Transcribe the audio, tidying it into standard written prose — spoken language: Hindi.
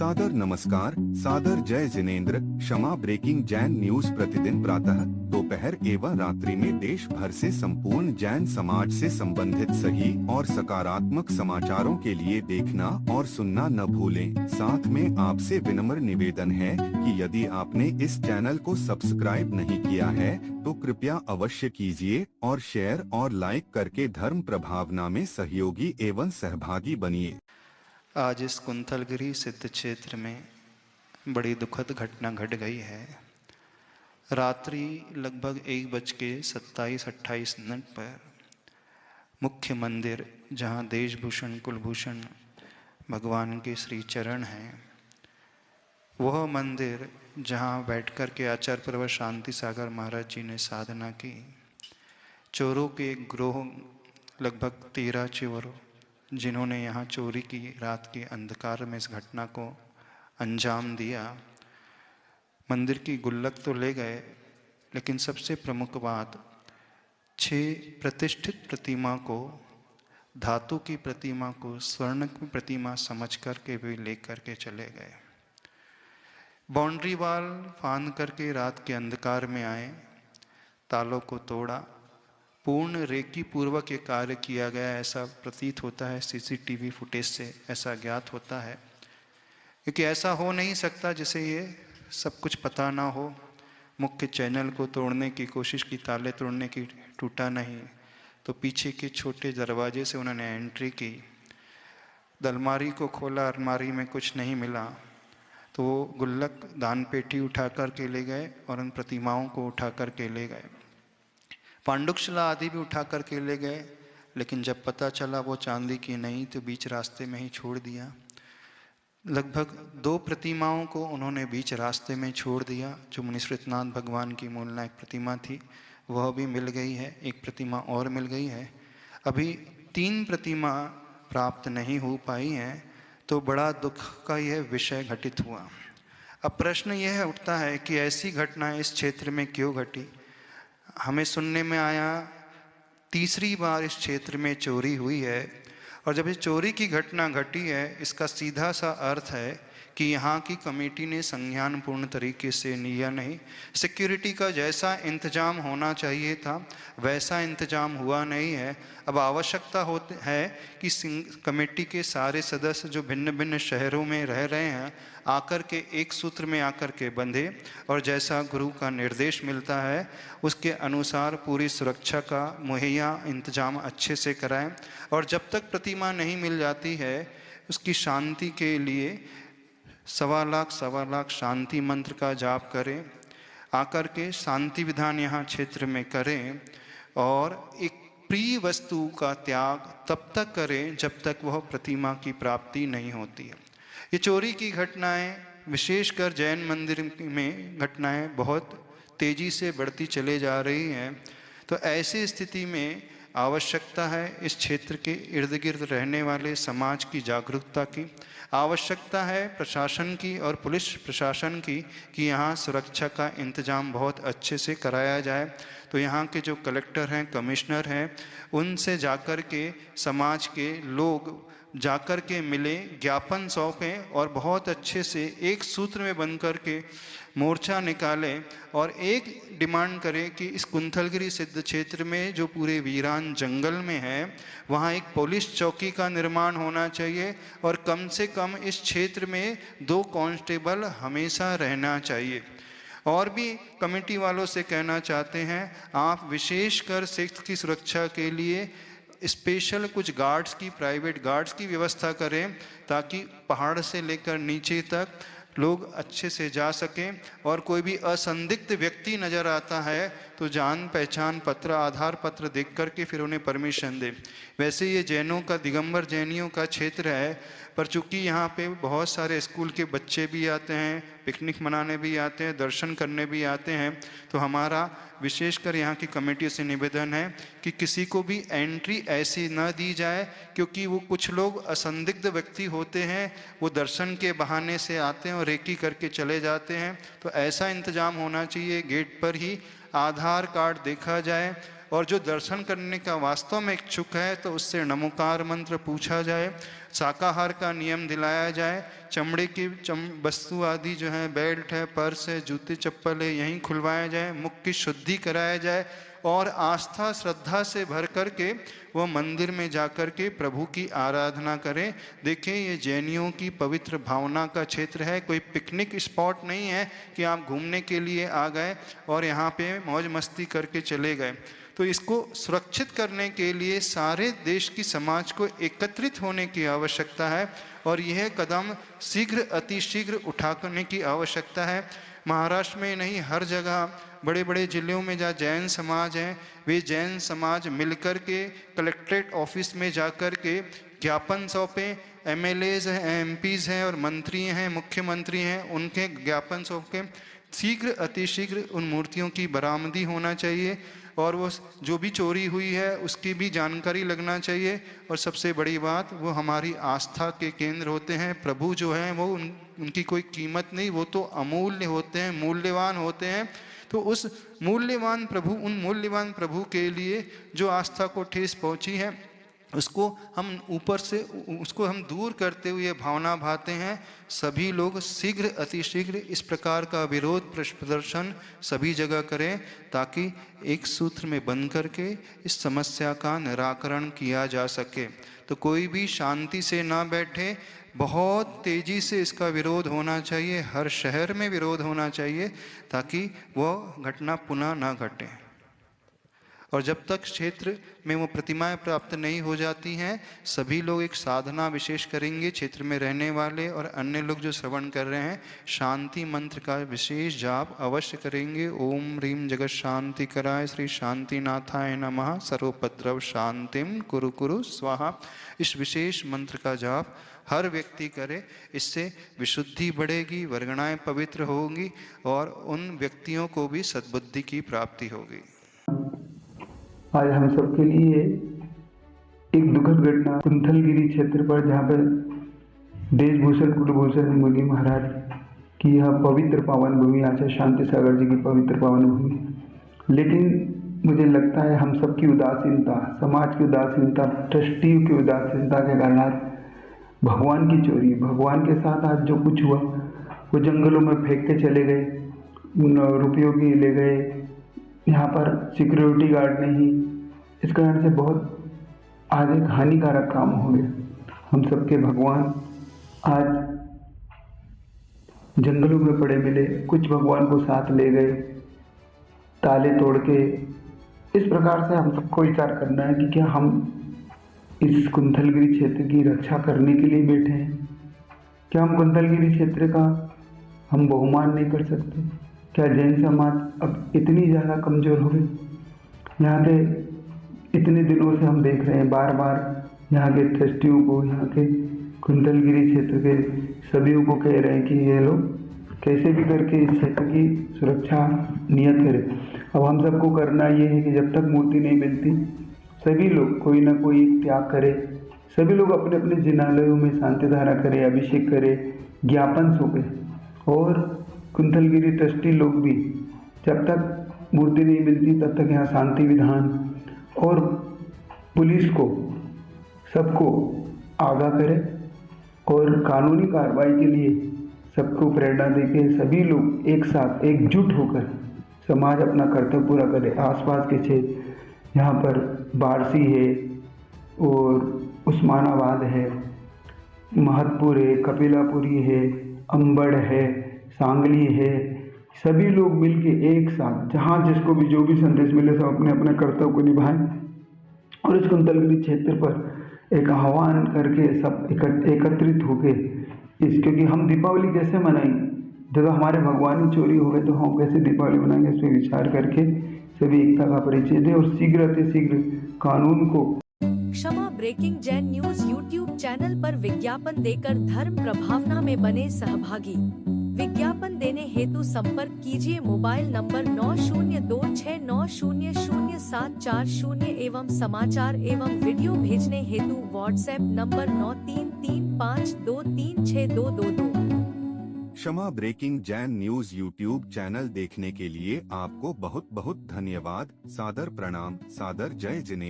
सादर नमस्कार, सादर जय जिनेंद्र। क्षमा ब्रेकिंग जैन न्यूज प्रतिदिन प्रातः, दोपहर एवं रात्रि में देश भर से संपूर्ण जैन समाज से संबंधित सही और सकारात्मक समाचारों के लिए देखना और सुनना न भूलें। साथ में आपसे विनम्र निवेदन है कि यदि आपने इस चैनल को सब्सक्राइब नहीं किया है तो कृपया अवश्य कीजिए और शेयर और लाइक करके धर्म प्रभावना में सहयोगी एवं सहभागी बनिए। आज इस कुंथलगिरी सिद्ध क्षेत्र में बड़ी दुखद घटना घट गई है। रात्रि लगभग 1:27-28 पर मुख्य मंदिर, जहां देशभूषण कुलभूषण भगवान के श्री चरण हैं, वह मंदिर जहां बैठकर के आचार्य प्रवर शांति सागर महाराज जी ने साधना की, चोरों के एक ग्रोह लगभग 13 चोर जिन्होंने यहाँ चोरी की, रात के अंधकार में इस घटना को अंजाम दिया। मंदिर की गुल्लक तो ले गए, लेकिन सबसे प्रमुख बात 6 प्रतिष्ठित प्रतिमा को, धातु की प्रतिमा को स्वर्ण की प्रतिमा समझ करके वे लेकर के चले गए। बाउंड्री वाल फांद करके रात के अंधकार में आए, तालों को तोड़ा, पूर्ण रेकी पूर्वक ये कार्य किया गया, ऐसा प्रतीत होता है। सीसीटीवी फुटेज से ऐसा ज्ञात होता है, क्योंकि ऐसा हो नहीं सकता जिसे ये सब कुछ पता ना हो। मुख्य चैनल को तोड़ने की कोशिश की, ताले तोड़ने की, टूटा नहीं, तो पीछे के छोटे दरवाजे से उन्होंने एंट्री की। अलमारी को खोला, अलमारी में कुछ नहीं मिला, तो वो गुल्लक दान पेटी उठा कर के ले गए और उन प्रतिमाओं को उठा कर के ले गए। पांडुकशिला आदि भी उठा कर के ले गए, लेकिन जब पता चला वो चांदी की नहीं तो बीच रास्ते में ही छोड़ दिया। लगभग 2 प्रतिमाओं को उन्होंने बीच रास्ते में छोड़ दिया। जो मुनिश्रितनाथ भगवान की मूलना एक प्रतिमा थी, वह भी मिल गई है, एक प्रतिमा और मिल गई है। अभी 3 प्रतिमा प्राप्त नहीं हो पाई हैं, तो बड़ा दुख का यह विषय घटित हुआ। अब प्रश्न यह उठता है कि ऐसी घटनाएं इस क्षेत्र में क्यों घटी। हमें सुनने में आया 3री बार इस क्षेत्र में चोरी हुई है, और जब इस चोरी की घटना घटी है, इसका सीधा सा अर्थ है कि यहाँ की कमेटी ने संज्ञानपूर्ण तरीके से लिया नहीं। सिक्योरिटी का जैसा इंतजाम होना चाहिए था वैसा इंतजाम हुआ नहीं है। अब आवश्यकता होती है कि कमेटी के सारे सदस्य जो भिन्न भिन्न शहरों में रह रहे हैं, आकर के एक सूत्र में आकर के बंधे और जैसा गुरु का निर्देश मिलता है उसके अनुसार पूरी सुरक्षा का मुहैया इंतजाम अच्छे से कराएं। और जब तक प्रतिमा नहीं मिल जाती है, उसकी शांति के लिए 1.25 लाख शांति मंत्र का जाप करें, आकर के शांति विधान यहाँ क्षेत्र में करें, और एक प्रिय वस्तु का त्याग तब तक करें जब तक वह प्रतिमा की प्राप्ति नहीं होती है। ये चोरी की घटनाएं, विशेषकर जैन मंदिर में घटनाएं बहुत तेजी से बढ़ती चले जा रही हैं। तो ऐसी स्थिति में आवश्यकता है इस क्षेत्र के इर्द गिर्द रहने वाले समाज की जागरूकता की, आवश्यकता है प्रशासन की और पुलिस प्रशासन की कि यहाँ सुरक्षा का इंतजाम बहुत अच्छे से कराया जाए। तो यहाँ के जो कलेक्टर हैं, कमिश्नर हैं, उनसे जाकर के समाज के लोग जाकर के मिले, ज्ञापन सौंपें और बहुत अच्छे से एक सूत्र में बंध कर के मोर्चा निकालें और एक डिमांड करें कि इस कुंथलगिरी सिद्ध क्षेत्र में जो पूरे वीरान जंगल में है, वहाँ एक पुलिस चौकी का निर्माण होना चाहिए और कम से कम इस क्षेत्र में 2 कांस्टेबल हमेशा रहना चाहिए। और भी कमेटी वालों से कहना चाहते हैं, आप विशेषकर सिख की सुरक्षा के लिए स्पेशल कुछ गार्ड्स की, प्राइवेट गार्ड्स की व्यवस्था करें, ताकि पहाड़ से लेकर नीचे तक लोग अच्छे से जा सकें। और कोई भी असंदिग्ध व्यक्ति नज़र आता है तो जान पहचान पत्र, आधार पत्र देख करके फिर उन्हें परमिशन दे। वैसे ये जैनों का, दिगंबर जैनियों का क्षेत्र है, पर चूंकि यहाँ पे बहुत सारे स्कूल के बच्चे भी आते हैं, पिकनिक मनाने भी आते हैं, दर्शन करने भी आते हैं, तो हमारा विशेषकर यहाँ की कमेटी से निवेदन है कि किसी को भी एंट्री ऐसी न दी जाए, क्योंकि वो कुछ लोग असंदिग्ध व्यक्ति होते हैं, वो दर्शन के बहाने से आते हैं और रेकी करके चले जाते हैं। तो ऐसा इंतजाम होना चाहिए, गेट पर ही आधार कार्ड देखा जाए और जो दर्शन करने का वास्तव में इच्छुक है तो उससे नमोकार मंत्र पूछा जाए, शाकाहार का नियम दिलाया जाए, चमड़े की वस्तु आदि जो है, बेल्ट है, पर्स है, जूते चप्पल है, यहीं खुलवाया जाए, मुख की शुद्धि कराया जाए और आस्था श्रद्धा से भर करके वो मंदिर में जाकर के प्रभु की आराधना करें। देखिए, ये जैनियों की पवित्र भावना का क्षेत्र है, कोई पिकनिक स्पॉट नहीं है कि आप घूमने के लिए आ गए और यहाँ पे मौज मस्ती करके चले गए। तो इसको सुरक्षित करने के लिए सारे देश की समाज को एकत्रित होने की आवश्यकता है और यह कदम शीघ्र अतिशीघ्र उठाने की आवश्यकता है। महाराष्ट्र में नहीं, हर जगह बड़े बड़े जिलों में जहाँ जैन समाज हैं, वे जैन समाज मिलकर के कलेक्ट्रेट ऑफिस में जाकर के ज्ञापन सौंपें। एमएलएज हैं, एमपीज हैं और मंत्री हैं, मुख्यमंत्री हैं, उनके ज्ञापन सौंपें। शीघ्र अतिशीघ्र उन मूर्तियों की बरामदी होना चाहिए और वो जो भी चोरी हुई है उसकी भी जानकारी लगना चाहिए। और सबसे बड़ी बात, वो हमारी आस्था के केंद्र होते हैं। प्रभु जो हैं वो उनकी कोई कीमत नहीं, वो तो अमूल्य होते हैं, मूल्यवान होते हैं। तो उस मूल्यवान प्रभु, उन मूल्यवान प्रभु के लिए जो आस्था को ठेस पहुंची है, उसको हम ऊपर से उसको हम दूर करते हुए भावना भाते हैं। सभी लोग शीघ्र अतिशीघ्र इस प्रकार का विरोध प्रदर्शन सभी जगह करें ताकि एक सूत्र में बंध करके इस समस्या का निराकरण किया जा सके। तो कोई भी शांति से ना बैठे, बहुत तेजी से इसका विरोध होना चाहिए, हर शहर में विरोध होना चाहिए ताकि वह घटना पुनः ना घटे। और जब तक क्षेत्र में वो प्रतिमाएं प्राप्त नहीं हो जाती हैं, सभी लोग एक साधना विशेष करेंगे। क्षेत्र में रहने वाले और अन्य लोग जो श्रवण कर रहे हैं, शांति मंत्र का विशेष जाप अवश्य करेंगे। ओम ह्रीम जगत शांति कराय श्री शांतिनाथाय नमः, सर्वोपद्रव शांतिम कुरु कुरु स्वाहा। इस विशेष मंत्र का जाप हर व्यक्ति करे, इससे विशुद्धि बढ़ेगी, वर्गणाएं पवित्र होंगी और उन व्यक्तियों को भी सद्बुद्धि की प्राप्ति होगी। आज हम सबके लिए एक दुखद घटना कुंथलगिरी क्षेत्र पर, जहाँ पर देशभूषण कुलभूषण मुनि महाराज की यह पवित्र पावन भूमि, आचार्य शांति सागर जी की पवित्र पावन भूमि। लेकिन मुझे लगता है हम सबकी उदासीनता, समाज की उदासीनता, ट्रस्टियों की उदासीनता के कारण आज भगवान की चोरी, भगवान के साथ आज जो कुछ हुआ वो जंगलों में फेंक के चले गए, उन रुपयों की ले गए, यहाँ पर सिक्योरिटी गार्ड नहीं। इस कारण से बहुत आज एक हानिकारक काम हो गया। हम सबके भगवान आज जंगलों में पड़े मिले, कुछ भगवान को साथ ले गए ताले तोड़ के। इस प्रकार से हम सबको विचार करना है कि क्या हम इस कुंथलगिरी क्षेत्र की रक्षा करने के लिए बैठे हैं? क्या हम कुंथलगिरी क्षेत्र का हम बहुमान नहीं कर सकते? क्या जैन समाज अब इतनी ज़्यादा कमज़ोर हो गई? यहाँ के इतने दिनों से हम देख रहे हैं, बार बार यहाँ के ट्रस्टियों को, यहाँ के कुंथलगिरी क्षेत्र के सभी को कह रहे हैं कि ये लोग कैसे भी करके इस क्षेत्र की सुरक्षा नियत करें। अब हम सबको करना ये है कि जब तक मूर्ति नहीं मिलती, सभी लोग कोई ना कोई त्याग करे, सभी लोग अपने अपने जिनालयों में शांति धारा करें, अभिषेक करें, ज्ञापन सौंपें। और कुंथलगिरी ट्रस्टी लोग भी जब तक मूर्ति नहीं मिलती तब तक यहाँ शांति विधान और पुलिस को सबको आगाह करें और कानूनी कार्रवाई के लिए सबको प्रेरणा देके सभी लोग एक साथ एकजुट होकर समाज अपना कर्तव्य पूरा करे। आसपास के क्षेत्र, यहाँ पर बारसी है और उस्मानाबाद है, महतपुर है, कपिलापुरी है, अंबड़ है, सांगली है, सभी लोग मिलके एक साथ जहाँ जिसको भी जो भी संदेश मिले सब अपने अपने कर्तव्य को निभाएं और इस कुंथलगिरी क्षेत्र पर एक आह्वान करके सब एकत्रित होके क्योंकि हम दीपावली कैसे मनाएंगे जब हमारे भगवान ही चोरी हो गए, तो हम कैसे दीपावली मनाएंगे? इस पर विचार करके सभी एकता का परिचय दें और शीघ्र अतिशीघ्र कानून को। Kshama breaking Jain news YouTube channel पर विज्ञापन देकर धर्म प्रभावना में बने सहभागी। विज्ञापन देने हेतु संपर्क कीजिए मोबाइल नंबर 9026900740 एवं समाचार एवं वीडियो भेजने हेतु WhatsApp number 9335236222। Kshama breaking Jain news YouTube channel देखने के लिए आपको बहुत बहुत धन्यवाद। सादर प्रणाम। सादर जय जिनेंद्र।